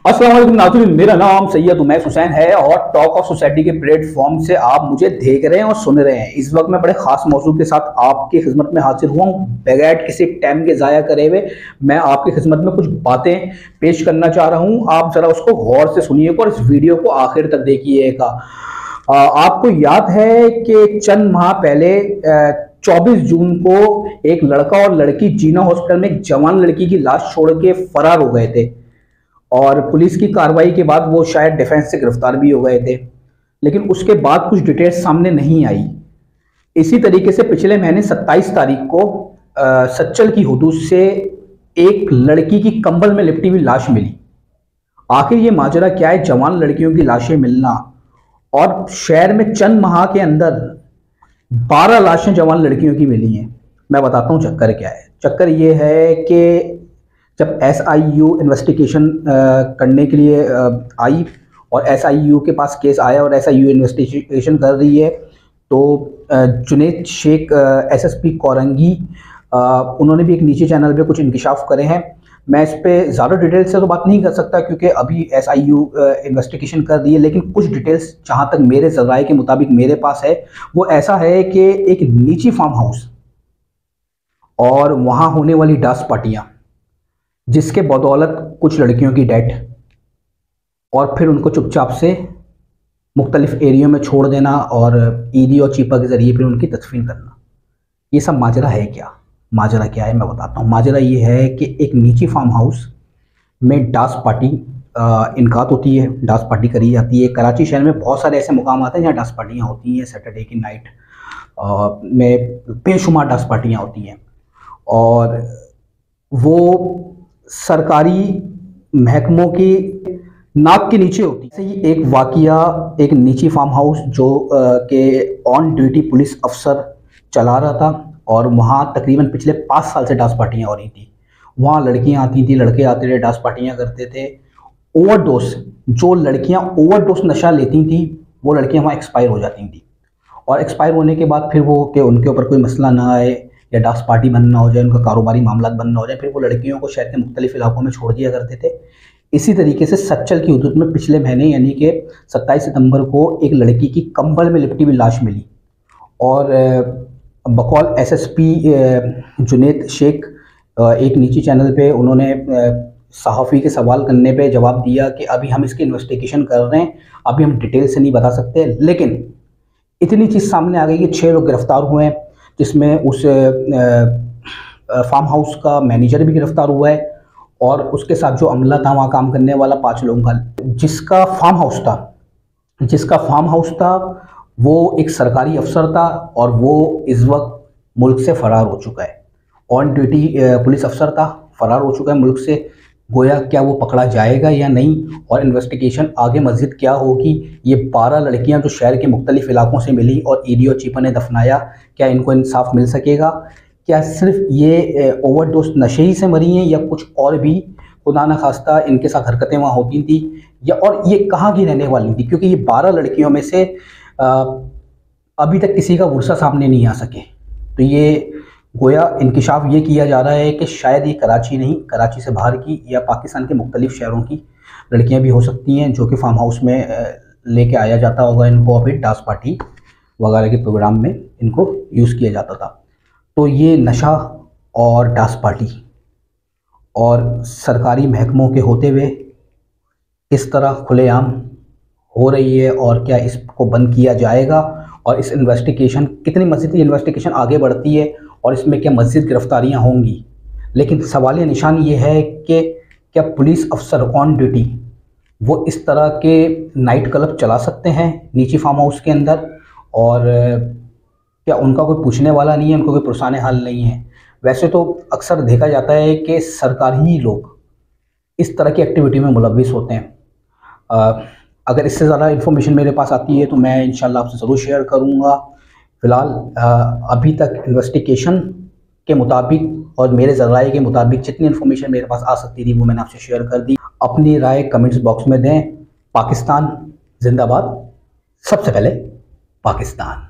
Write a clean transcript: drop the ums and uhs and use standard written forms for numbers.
अस्सलाम वालेकुम नाज़रीन, मेरा नाम सैयद उमैस हुसैन है और टॉक ऑफ सोसाइटी के प्लेटफॉर्म से आप मुझे देख रहे हैं और सुन रहे हैं। इस वक्त मैं बड़े खास मौजू के साथ आपकी खिदमत में हाजिर हुआ हूँ। बगैर किसी टाइम के ज़ाया करे हुए मैं आपकी खिदमत में कुछ बातें पेश करना चाह रहा हूँ। आप ज़रा उसको गौर से सुनिएगा और इस वीडियो को आखिर तक देखिएगा। आपको याद है कि चंद माह पहले 24 जून को एक लड़का और लड़की जीना हॉस्पिटल में एक जवान लड़की की लाश छोड़ के फरार हो गए थे और पुलिस की कार्रवाई के बाद वो शायद डिफेंस से गिरफ्तार भी हो गए थे, लेकिन उसके बाद कुछ डिटेल्स सामने नहीं आई। इसी तरीके से पिछले महीने 27 तारीख को सच्चल की हुदूद से एक लड़की की कंबल में लिपटी हुई लाश मिली। आखिर ये माजरा क्या है? जवान लड़कियों की लाशें मिलना और शहर में चंद माह के अंदर 12 लाशें जवान लड़कियों की मिली हैं। मैं बताता हूँ चक्कर क्या है। चक्कर ये है कि जब SIU इन्वेस्टिगेशन करने के लिए आई और SIU के पास केस आया और SIU इन्वेस्टिगेशन कर रही है, तो जुनैद शेख SSP कोरंगी उन्होंने भी एक नीचे चैनल पे कुछ इंकशाफ करे हैं। मैं इस पर ज़्यादा डिटेल्स से तो बात नहीं कर सकता क्योंकि अभी SIU इन्वेस्टिगेशन कर रही है, लेकिन कुछ डिटेल्स जहाँ तक मेरे ज़राए के मुताबिक मेरे पास है वो ऐसा है कि एक निजी फार्म हाउस और वहाँ होने वाली डांस पार्टियाँ जिसके बदौलत कुछ लड़कियों की डेथ और फिर उनको चुपचाप से मुख्तलिफ एरियो में छोड़ देना और ईदी और चीपा के ज़रिए फिर उनकी तदफीन करना, ये सब माजरा है क्या? माजरा क्या है मैं बताता हूँ। माजरा ये है कि एक निजी फार्म हाउस में डांस पार्टी इनकात होती है, डांस पार्टी करी जाती है। कराची शहर में बहुत सारे ऐसे मुकाम आते हैं जहाँ डांस पार्टियाँ होती हैं। सैटरडे की नाइट में बेशुमार डांस पार्टियाँ होती हैं और वो सरकारी महकमों की नाक के नीचे होती है। ये एक वाकया एक निजी फार्म हाउस जो के ऑन ड्यूटी पुलिस अफसर चला रहा था और वहाँ तकरीबन पिछले 5 साल से डांस पार्टियाँ हो रही थी। वहाँ लड़कियाँ आती थी, लड़के आते थे, डांस पार्टियाँ करते थे। ओवरडोज, जो लड़कियाँ ओवरडोज नशा लेती थी वो लड़कियाँ वहाँ एक्सपायर हो जाती थी और एक्सपायर होने के बाद फिर वो कि उनके ऊपर कोई मसला ना आए या डांस पार्टी बंद ना हो जाए, उनका कारोबारी मामला बंद ना हो जाए, फिर वो लड़कियों को शहर के मुख्तलिफ इलाकों में छोड़ दिया करते थे। इसी तरीके से सच्चल की हुदूद में पिछले महीने यानी कि 27 सितंबर को एक लड़की की कंबल में लिपटी हुई लाश मिली और बकौल SSP जुनैद शेख एक निजी चैनल पे उन्होंने सहाफ़ी के सवाल करने पे जवाब दिया कि अभी हम इसकी इन्वेस्टिगेशन कर रहे हैं, अभी हम डिटेल से नहीं बता सकते। लेकिन इतनी चीज़ सामने आ गई कि 6 लोग गिरफ्तार हुए हैं, जिसमें उस फार्म हाउस का मैनेजर भी गिरफ्तार हुआ है और उसके साथ जो अमला था वहाँ काम करने वाला 5 लोगों का। जिसका फार्म हाउस था वो एक सरकारी अफसर था और वो इस वक्त मुल्क से फ़रार हो चुका है। ऑन ड्यूटी पुलिस अफसर था, फ़रार हो चुका है मुल्क से। गोया क्या वो पकड़ा जाएगा या नहीं और इन्वेस्टिगेशन आगे मज़ीद क्या होगी? ये 12 लड़कियां जो शहर के मुख्तलिफ इलाकों से मिली और ईडी और चीपा ने दफनाया, क्या इनको इंसाफ मिल सकेगा? क्या सिर्फ ये ओवरडोज नशे ही से मरी हैं या कुछ और भी खुदा न खास्ता इनके साथ हरकतें वहाँ होती थी या और ये कहाँ की रहने वाली थी? क्योंकि ये 12 लड़कियों में से अभी तक किसी का गुस्सा सामने नहीं आ सके। तो ये गोया इंकशाफ ये किया जा रहा है कि शायद ये कराची नहीं, कराची से बाहर की या पाकिस्तान के मुख्तलिफ शहरों की लड़कियां भी हो सकती हैं जो कि फार्म हाउस में लेके आया जाता होगा इनको, अभी डांस पार्टी वगैरह के प्रोग्राम में इनको यूज़ किया जाता था। तो ये नशा और डांस पार्टी और सरकारी महकमों के होते हुए इस तरह खुलेआम हो रही है और क्या इसको बंद किया जाएगा और इस इन्वेस्टिगेशन कितनी मज़ीद इन्वेस्टिगेशन आगे बढ़ती है और इसमें क्या मज़ीद गिरफ्तारियां होंगी? लेकिन सवाल निशान ये है कि क्या पुलिस अफसर ऑन ड्यूटी वो इस तरह के नाइट क्लब चला सकते हैं निजी फार्म हाउस के अंदर और क्या उनका कोई पूछने वाला नहीं है, उनको कोई पुरसाने हाल नहीं है? वैसे तो अक्सर देखा जाता है कि सरकारी लोग इस तरह की एक्टिविटी में मुलव्विस होते हैं। अगर इससे ज़्यादा इन्फॉर्मेशन मेरे पास आती है तो मैं इंशाल्लाह आपसे ज़रूर शेयर करूँगा। फ़िलहाल अभी तक इन्वेस्टिगेशन के मुताबिक और मेरे ज़राए के मुताबिक जितनी इन्फॉर्मेशन मेरे पास आ सकती थी वो मैंने आपसे शेयर कर दी। अपनी राय कमेंट्स बॉक्स में दें। पाकिस्तान जिंदाबाद, सबसे पहले पाकिस्तान।